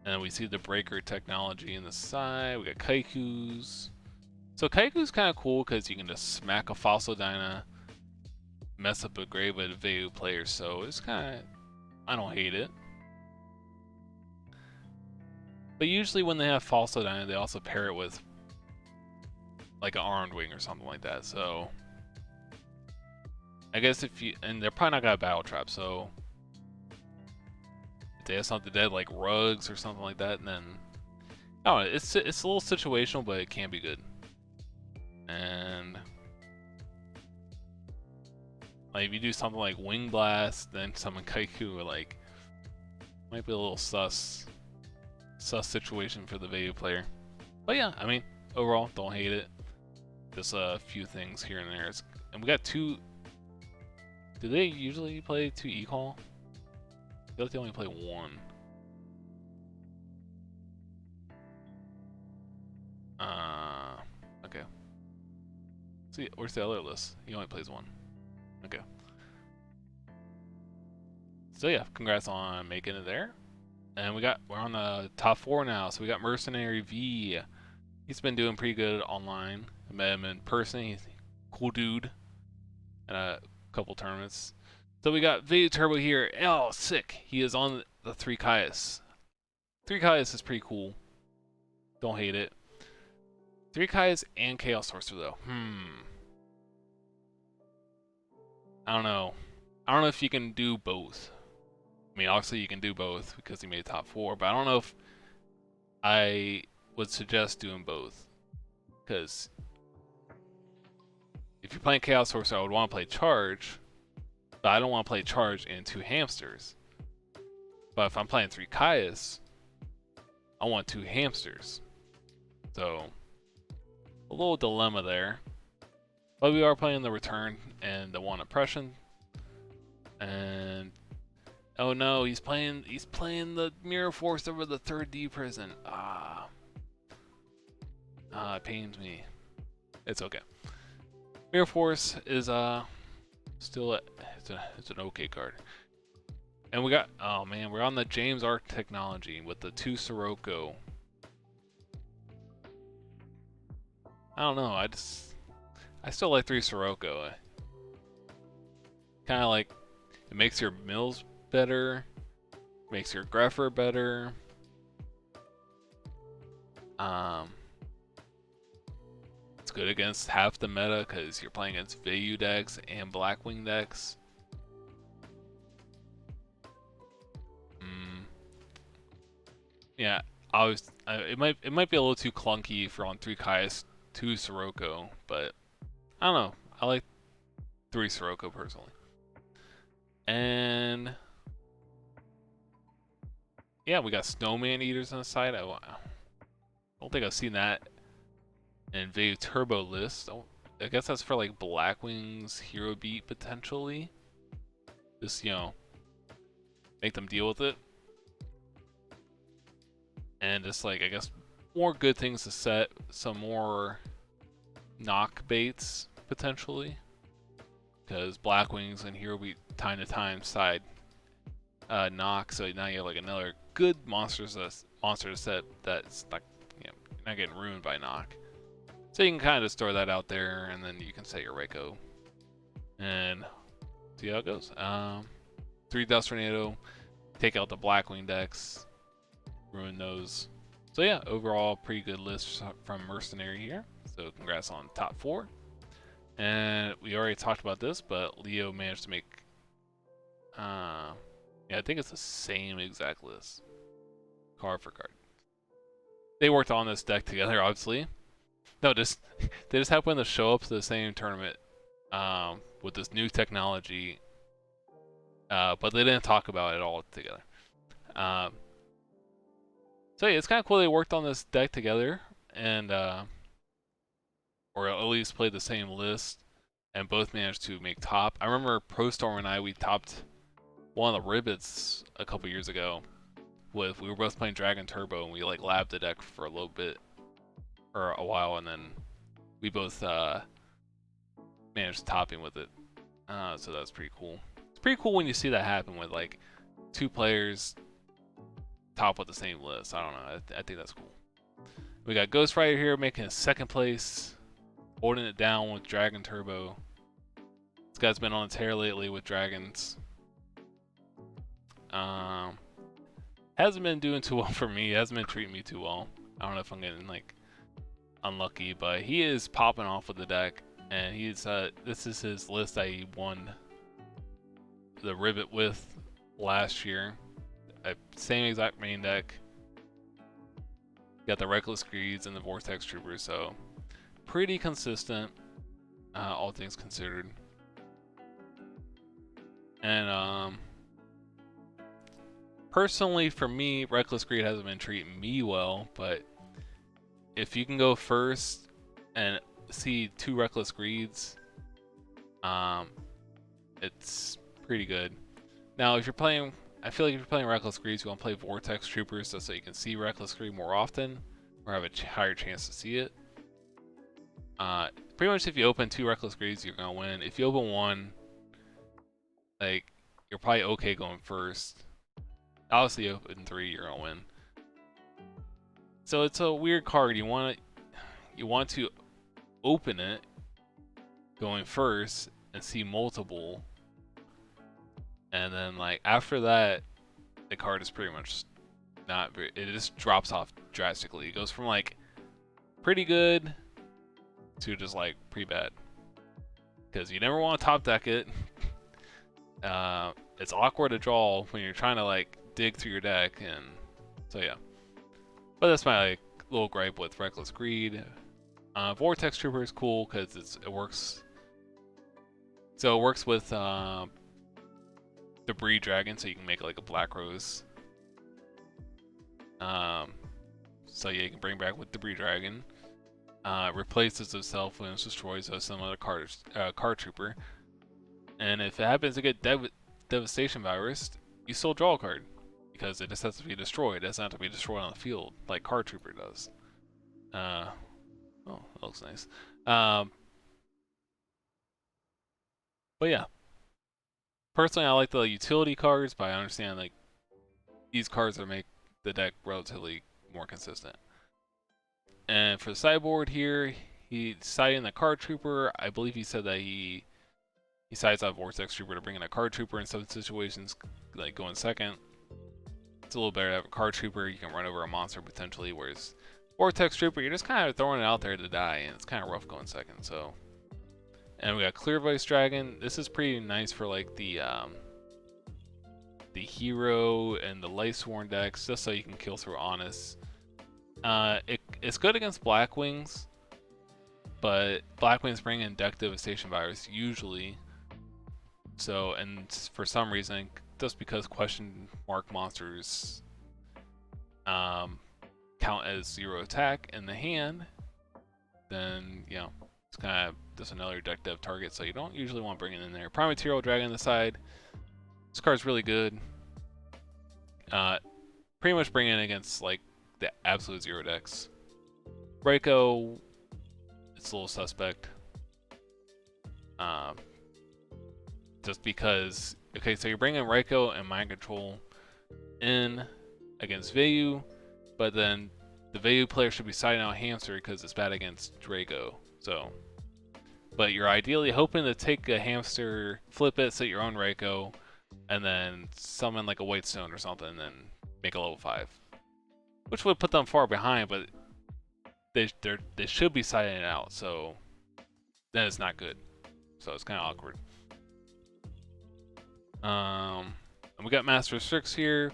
And then we see the Breaker technology in the side. We got Kaikus. So Kaiku's kind of cool because you can just smack a Fossil Dyna, mess up a grave with a Vayu player. So it's kind of, I don't hate it. But usually when they have Fossil Dyna, they also pair it with like an Armed Wing or something like that. So I guess if you, and they're probably not got a battle trap, so if they have something dead like rugs or something like that, and then I don't know, it's a little situational, but it can be good. And like if you do something like Wing Blast, then summon Kaiku, like might be a little sus situation for the Veiu player. But yeah, I mean, overall, don't hate it. Just a few things here and there. And we got two. Do they usually play 2 E-Call? I feel like they only play 1. Okay. See, where's the other list? He only plays 1. Okay. So yeah, congrats on making it there. And we're on the top 4 now. So we got Mercenary V. He's been doing pretty good online. I met him in person. He's a cool dude. And a couple tournaments. So we got Veiu Turbo here. Oh, sick. He is on the 3 Caius. 3 Caius is pretty cool. Don't hate it. 3 Caius and Chaos Sorcerer though. I don't know. I don't know if you can do both. I mean, obviously you can do both because he made top 4, but I don't know if I would suggest doing both. Because if you're playing Chaos Sorcerer, I would want to play Charge, but I don't want to play Charge and 2 Hamsters. But if I'm playing 3 Caius, I want 2 Hamsters. So, a little dilemma there. But we are playing the Return and the 1 Oppression. And oh no, he's playing the Mirror Force over the 3rd D Prison. It pains me. It's okay. Mirror Force is still it's an okay card. And we got, oh man, we're on the James Arc technology with the 2 Sirocco. I don't know, I still like 3 Sirocco. Kind of like, it makes your mills better, makes your Greffer better. It's good against half the meta because you're playing against Veiu decks and Blackwing decks. Yeah, it might be a little too clunky if you're on 3 Caius, 2 Sirocco, but I don't know. I like 3 Sirocco personally. And yeah, we got Snowman Eaters on the side. I don't think I've seen that in Veiu Turbo list. I guess that's for like Blackwing's Hero Beat potentially. Just, you know, make them deal with it. And just like, I guess, more good things to set. Some more knock baits potentially. Because Blackwings and Hero Beat time to time side knock, so now you have like another good monster to set that's not, you know, not getting ruined by knock. So you can kind of store that out there, and then you can set your Reiko and see how it goes. 3 Dust Tornado, take out the Blackwing decks, ruin those. So yeah, overall pretty good list from Mercenary here. So congrats on top 4. And we already talked about this, but Leo managed to make, yeah, I think it's the same exact list, card for card. They worked on this deck together, obviously. No, they just happened to show up to the same tournament with this new technology, but they didn't talk about it all together. So yeah, it's kind of cool they worked on this deck together, and or at least played the same list, and both managed to make top. I remember Pro Storm and we topped one of the Ribbits a couple years ago. We were both playing Dragon Turbo, and we like labbed the deck for a little bit, or a while, and then we both managed topping with it. So that's pretty cool. It's pretty cool when you see that happen with like 2 players top with the same list. I don't know. I think that's cool. We got Ghost Rider here making a 2nd place, holding it down with Dragon Turbo. This guy's been on a tear lately with dragons. Hasn't been doing too well for me. Hasn't been treating me too well. I don't know if I'm getting like unlucky, but he is popping off with the deck. and he's this is his list I won the Ribbit with last year. Same exact main deck. Got the Reckless Greeds and the Vortex Troopers, so pretty consistent, all things considered. And personally, for me, Reckless Greed hasn't been treating me well, but if you can go first and see 2 Reckless Greeds, it's pretty good. Now, if you're playing, I feel like if you're playing Reckless Greeds, you want to play Vortex Troopers just so you can see Reckless Greed more often, or have a higher chance to see it. Pretty much if you open 2 Reckless Greeds, you're going to win. If you open 1, like, you're probably okay going first. Obviously, you open 3, you're going to win. So it's a weird card. You want to open it going first and see multiple, and then like after that, the card is pretty much not very, it just drops off drastically. It goes from like pretty good to just like pretty bad, because you never want to top deck it. It's awkward to draw when you're trying to like dig through your deck, and so yeah. But that's my like little gripe with Reckless Greed. Vortex Trooper is cool because it works. So it works with Debris Dragon, so you can make like a Black Rose. So yeah, you can bring back with Debris Dragon. Replaces itself when it's destroyed, so some other card trooper. And if it happens to get Devastation Virus, you still draw a card, because it just has to be destroyed. It doesn't have to be destroyed on the field like Card Trooper does. Oh, that looks nice. But yeah, personally, I like the utility cards, but I understand like these cards that make the deck relatively more consistent. And for the sideboard here, he's siding the Card Trooper. I believe he said that he sides on Vortex Trooper to bring in a Card Trooper in some situations, like going second. It's a little better to have a Card Trooper. You can run over a monster potentially, whereas Vortex Trooper, you're just kind of throwing it out there to die, and it's kind of rough going second. So, and we got Clear Voice Dragon. This is pretty nice for like the hero and the Lightsworn decks, just so you can kill through Honest. It's good against Blackwings, but Blackwings bring in deck Devastation Virus usually. So, and for some reason, just because question mark monsters count as 0 attack in the hand, then you know it's kind of just another deck dev target. So you don't usually want to bring it in there. Prime Material Dragon on the side. This card's really good. Pretty much bring in against like the absolute 0 decks. Reiko, it's a little suspect. Just because, okay, so you're bringing Reiko and Mind Control in against Vayu, but then the Vayu player should be siding out Hamster because it's bad against Drago. So, but you're ideally hoping to take a Hamster, flip it, set your own Reiko, and then summon like a White Stone or something, and then make a level 5, which would put them far behind. But they should be siding it out, so then it's not good. So it's kind of awkward. And we got Master of Strix here.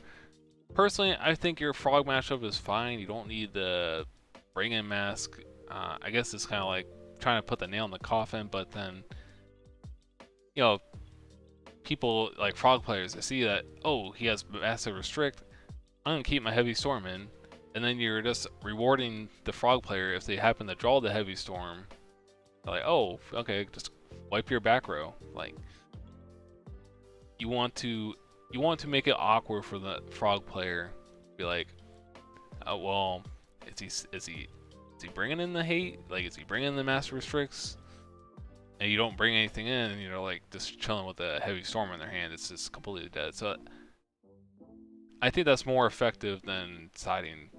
Personally, I think your Frog matchup is fine. You don't need the Bring-In Mask. I guess it's kind of like trying to put the nail in the coffin, but then, you know, people like Frog players, they see that, oh, he has Massive Restrict, I'm going to keep my Heavy Storm in, and then you're just rewarding the Frog player if they happen to draw the Heavy Storm. They're like, oh, okay, just wipe your back row. Like, you want to make it awkward for the Frog player. Be like, oh, well, is he bringing in the hate? Like, is he bringing in the Master Restricts? And you don't bring anything in, and you're like just chilling with a Heavy Storm in their hand. It's just completely dead. So I think that's more effective than siding.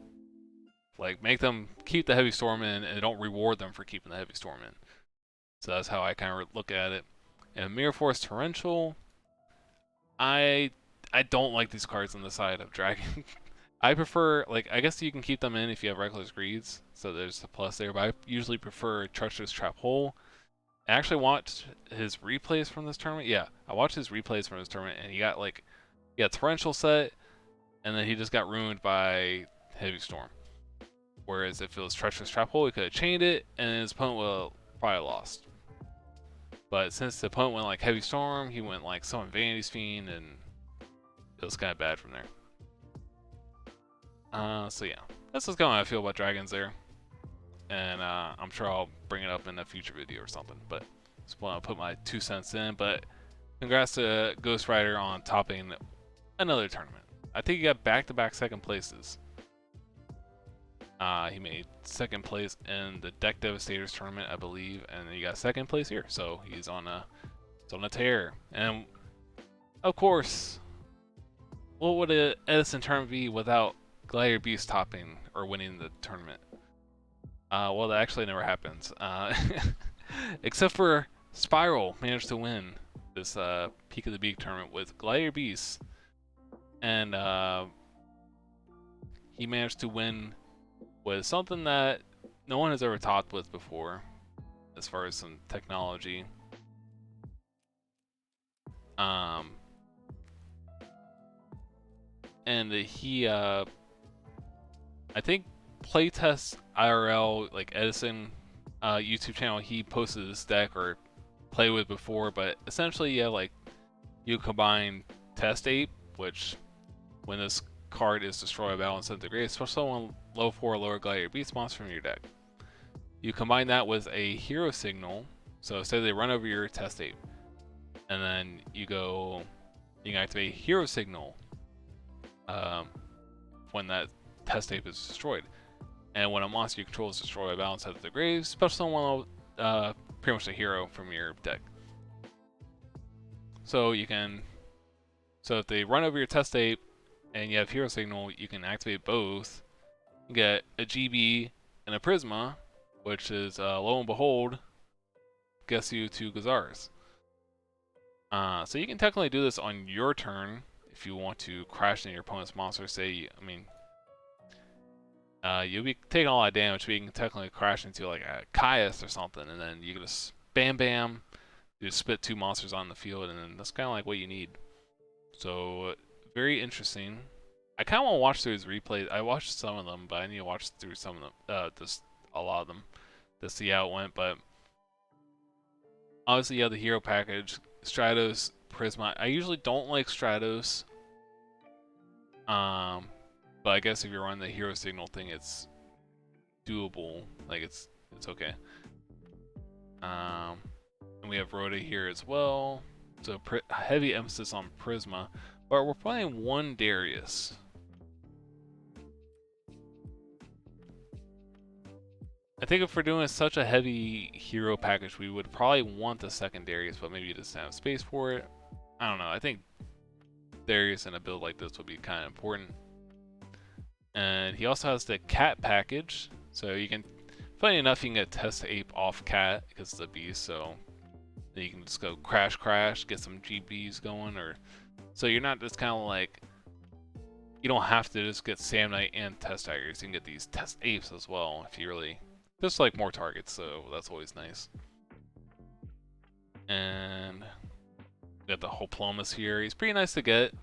Like, make them keep the Heavy Storm in, and don't reward them for keeping the Heavy Storm in. So that's how I kind of look at it. And Mirror Force Torrential, I don't like these cards on the side of Dragon. I prefer, like, I guess you can keep them in if you have Reckless Greeds, so there's a plus there, but I usually prefer Treacherous Trap Hole. I actually watched his replays from this tournament. Yeah, I watched his replays from his tournament, and he got torrential set, and then he just got ruined by heavy storm. Whereas if it was treacherous trap hole, he could have chained it, and his opponent would have probably lost. But since the opponent went like heavy storm, he went like summon Vanity's Fiend, and it was kind of bad from there. So yeah, that's just kind of how I feel about dragons there. And I'm sure I'll bring it up in a future video or something. But just want to put my 2 cents in. But congrats to Ghost Rider on topping another tournament. I think he got back-to-back second places. He made second place in the Deck Devastators tournament, I believe, and he got second place here. So he's on a tear. And of course, what would an Edison tournament be without Gladiator Beast topping or winning the tournament? Well, that actually never happens. Except for Spiral managed to win this Peak of the Beak tournament with Gladiator Beast. And he managed to win with something that no one has ever topped with before, as far as some technology. And he, I think, Playtest IRL, like Edison YouTube channel, he posted this deck or played with before, but essentially, yeah, like you combine Test Ape, which when this card is destroyed by battle and sent to grave, especially on low 4 or lower Gladiator Beast monster from your deck. You combine that with a hero signal, so say they run over your Test Ape, and then you can activate hero signal when that Test Ape is destroyed. And when a monster you control is destroyed by battle and sent to the grave, special summon pretty much a hero from your deck. So if they run over your Test Ape and you have hero signal, you can activate both. You get a GB and a Prisma, which is lo and behold, gets you to Gazars. So you can technically do this on your turn if you want to crash into your opponent's monster. You'll be taking a lot of damage, but you can technically crash into like a Caius or something, and then you can just bam bam, you just spit 2 monsters on the field, and then that's kind of like what you need. So very interesting. I kind of want to watch through his replays. I watched some of them, but I need to watch through some of them, just a lot of them, to see how it went. But obviously, you have the hero package, Stratos, Prisma. I usually don't like Stratos. But I guess if you're on the hero signal thing, it's doable. Like it's okay. And we have Rhoda here as well. So heavy emphasis on Prisma, but we're playing 1 Darius. I think if we're doing such a heavy hero package, we would probably want the second Darius, but maybe you just have space for it. I don't know. I think Darius in a build like this would be kind of important. And he also has the cat package, so you can, funny enough, you can get Test Ape off cat because it's a beast, so then you can just go crash, get some GBs going, or so you're not just kind of like, you don't have to just get Sam Knight and Test Tigers. You can get these Test Apes as well if you really, just like more targets, so that's always nice. And we got the Hoplomus here. He's pretty nice to get.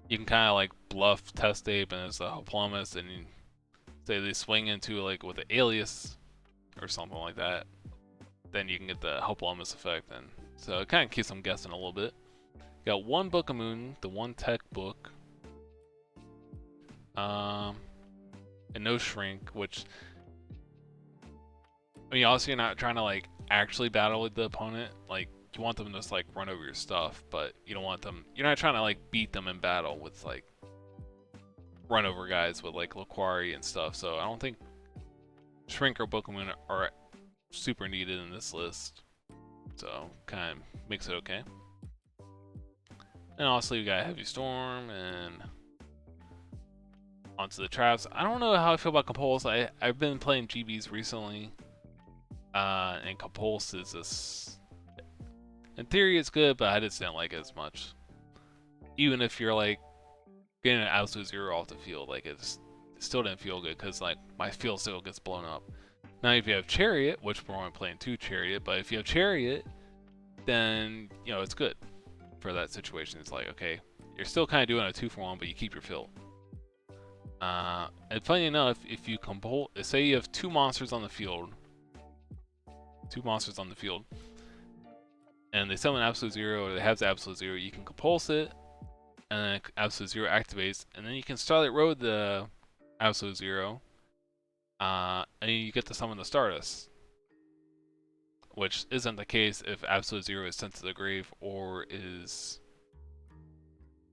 You can kind of like bluff Test Ape and it's the Hoplomus, and you say they swing into like with the Alias or something like that, then you can get the Hoplomus effect, and so it kind of keeps them guessing a little bit. Got 1 Book of Moon, the 1 tech book, and no shrink, which, I mean, obviously you're not trying to like actually battle with the opponent. Like you want them to just like run over your stuff, but you don't want them, you're not trying to like beat them in battle with like run over guys with like Laquari and stuff. So I don't think Shrink or Book of Moon are super needed in this list. So kind of makes it okay. And obviously we got Heavy Storm and onto the traps. I don't know how I feel about Compulse. I've been playing GBs recently, and Compulse is this, in theory it's good, but I just didn't like it as much. Even if you're like getting an absolute 0 off the field, like it still didn't feel good because like my field still gets blown up. Now, if you have Chariot, which we're only playing 2 Chariot, but if you have Chariot, then, you know, it's good for that situation. It's like, okay, you're still kind of doing a 2-for-1, but you keep your fill. And funny enough, if you say you have 2 monsters on the field, and they summon Absolute Zero, or they have the Absolute Zero, you can Compulse it, and then Absolute Zero activates, and then you can Starlight Road the Absolute Zero, and you get to summon the Stardust, which isn't the case if Absolute Zero is sent to the grave or is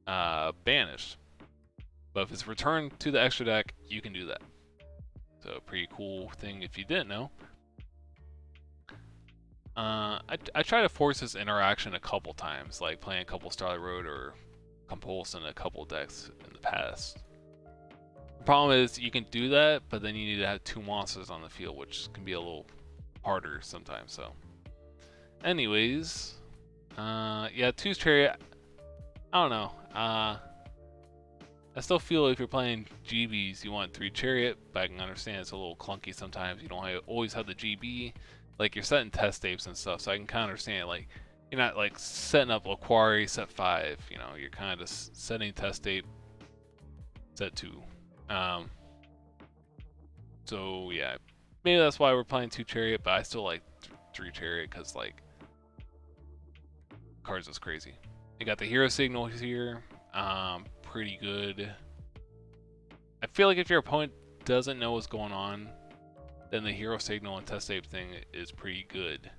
banished. But if it's returned to the extra deck, you can do that. So pretty cool thing if you didn't know. I try to force this interaction a couple times, like playing a couple Starlight Road or Compulse in a couple decks in the past. The problem is you can do that, but then you need to have 2 monsters on the field, which can be a little harder sometimes. So, anyways, yeah, 2 Chariot. I don't know. I still feel if you're playing GBs, you want 3 Chariot, but I can understand it's a little clunky sometimes. You don't always have the GB. Like, you're setting test tapes and stuff, so I can kind of understand, like, you're not, like, setting up Aquari set 5, you know, you're kind of just setting test tape set 2. So, yeah, maybe that's why we're playing 2 Chariot, but I still like 3 Chariot, because, like, cards is crazy. You got the Hero Signal here, pretty good. I feel like if your opponent doesn't know what's going on, then the Hero Signal and Test Tape thing is pretty good.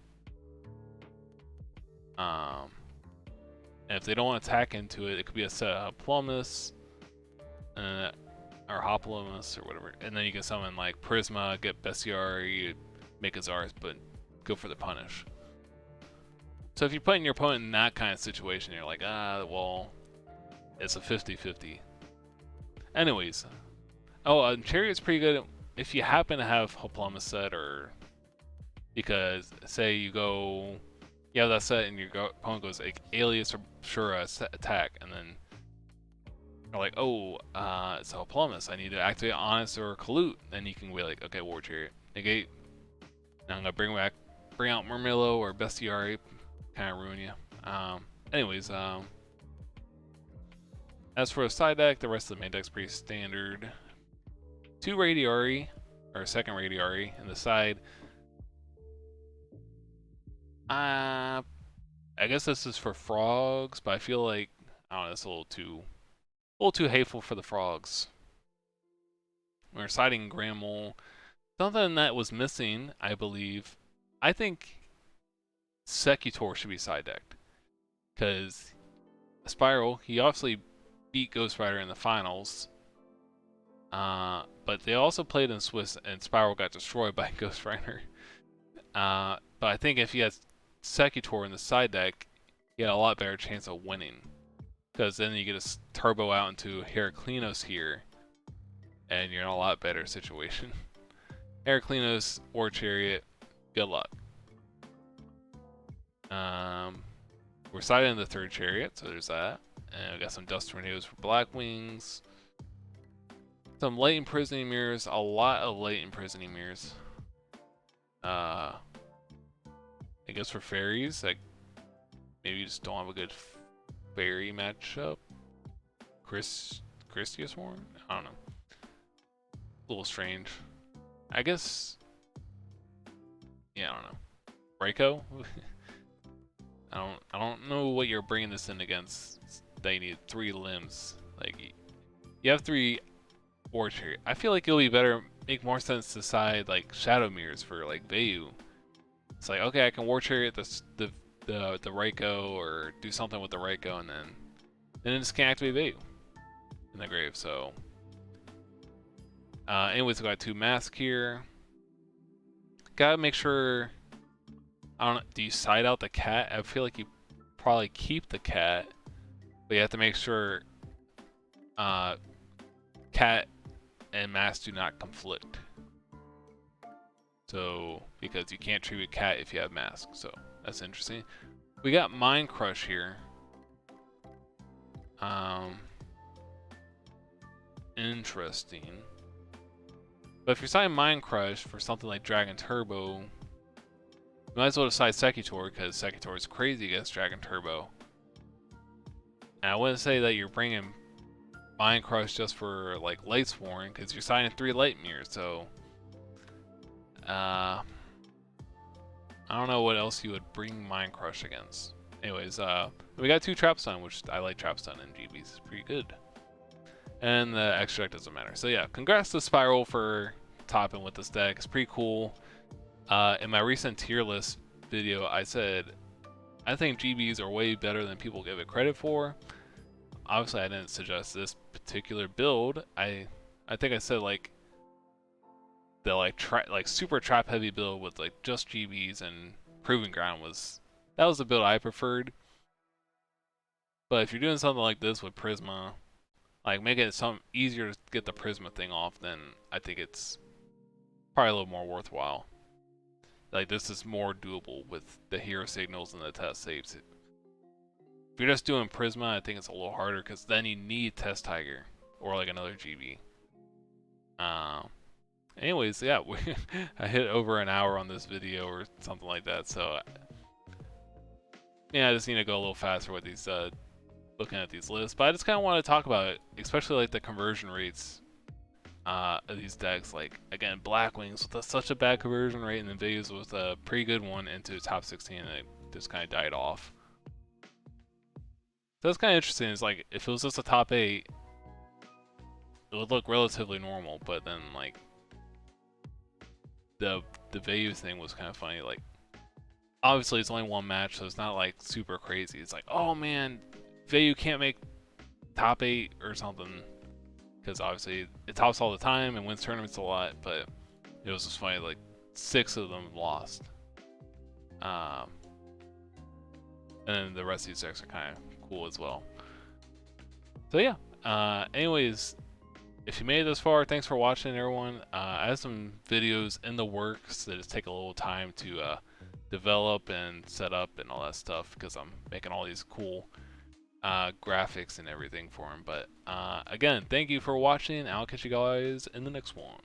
And if they don't want to attack into it, it could be a set of Plumbus, or Hoplomus, or whatever. And then you can summon like Prisma, get Bestiary, make a Zars, but go for the punish. So if you're putting your opponent in that kind of situation, you're like, well, it's a 50-50. Anyways. Oh, Chariot's pretty good if you happen to have Hoplomus set, or because say you have that set and your opponent goes like Alias or Shura attack, and then you're like, oh, it's a Hoplomus, I need to activate Honest or Kalute, then you can be like, okay, War Chariot, negate. Now I'm gonna bring out Murmillo or Bestiary, kind of ruin you. Anyways, as for the side deck, the rest of the main deck's pretty standard. 2 Radiari, or second Radiari, in the side. I guess this is for frogs, but I feel like, I don't know, it's a little too hateful for the frogs. We're siding Grammel. Something that was missing, I believe. I think Secutor should be side decked, because Spiral, he obviously beat Ghost Rider in the finals. But they also played in Swiss, and Spiral got destroyed by Ghost Rider. But I think if he has Secutor in the side deck, he had a lot better chance of winning. Because then you get a turbo out into Heraclinos here, and you're in a lot better situation. Heraclinos or Chariot, good luck. We're siding in the 3rd Chariot, so there's that. And we got some Dust Tornadoes for Black Wings. Some Late Imprisoning Mirrors, a lot of Late Imprisoning Mirrors. I guess for fairies, like maybe you just don't have a good fairy matchup. Christius Horn? I don't know. A little strange. I guess. Yeah, I don't know. Raikou? I don't know what you're bringing this in against. They need 3 limbs. Like, you have 3 War Chariot. I feel like it'll be better, make more sense to side like Shadow Mirrors for like Vayu. It's like, okay, I can War Chariot the Raikou, or do something with the Raikou, and then it just can activate Vayu in the grave. So, anyways, we got 2 Mask here. Gotta make sure. I don't know. Do you side out the cat? I feel like you probably keep the cat, but you have to make sure cat and mask do not conflict. So, because you can't tribute cat if you have mask. So, that's interesting. We got Mind Crush here. Interesting. But if you're siding Mind Crush for something like Dragon Turbo, you might as well decide Secutor, because Secutor is crazy against Dragon Turbo. And I wouldn't say that you're bringing Mind Crush just for like Lightsworn, because you're siding 3 Light Mirrors, so I don't know what else you would bring Mind Crush against. Anyways, we got 2 Trap Stun, which I like Trap Stun in GBs. It's pretty good. And the extra deck doesn't matter. So yeah, congrats to Spiral for topping with this deck. It's pretty cool. In my recent tier list video, I said I think GBs are way better than people give it credit for. Obviously, I didn't suggest this particular build. I think I said like the like super trap heavy build with like just GBs and Proving Ground was the build I preferred. But if you're doing something like this with Prisma, like make it some easier to get the Prisma thing off, then I think it's probably a little more worthwhile. Like this is more doable with the hero signals and the test saves. If you're just doing Prisma, I think it's a little harder because then you need Test Tiger or like another GB. Anyways, yeah, I hit over an hour on this video or something like that, so yeah, I just need to go a little faster with these looking at these lists. But I just kind of want to talk about it, especially like the conversion rates of these decks. Like again, Blackwings with such a bad conversion rate, and then Vegas was a pretty good one into the top 16, and it just kind of died off. So that's kind of interesting. It's like if it was just a top 8, it would look relatively normal, but then like the Vayu thing was kind of funny. Like obviously it's only one match, so it's not like super crazy. It's like, oh man, Vayu can't make top 8 or something, because obviously it tops all the time and wins tournaments a lot. But it was just funny, like 6 of them lost, and then the rest of these decks are kind of cool as well. So yeah, anyways, if you made it this far, thanks for watching, everyone. I have some videos in the works that just take a little time to develop and set up and all that stuff, because I'm making all these cool graphics and everything for them. But again, thank you for watching. I'll catch you guys in the next one.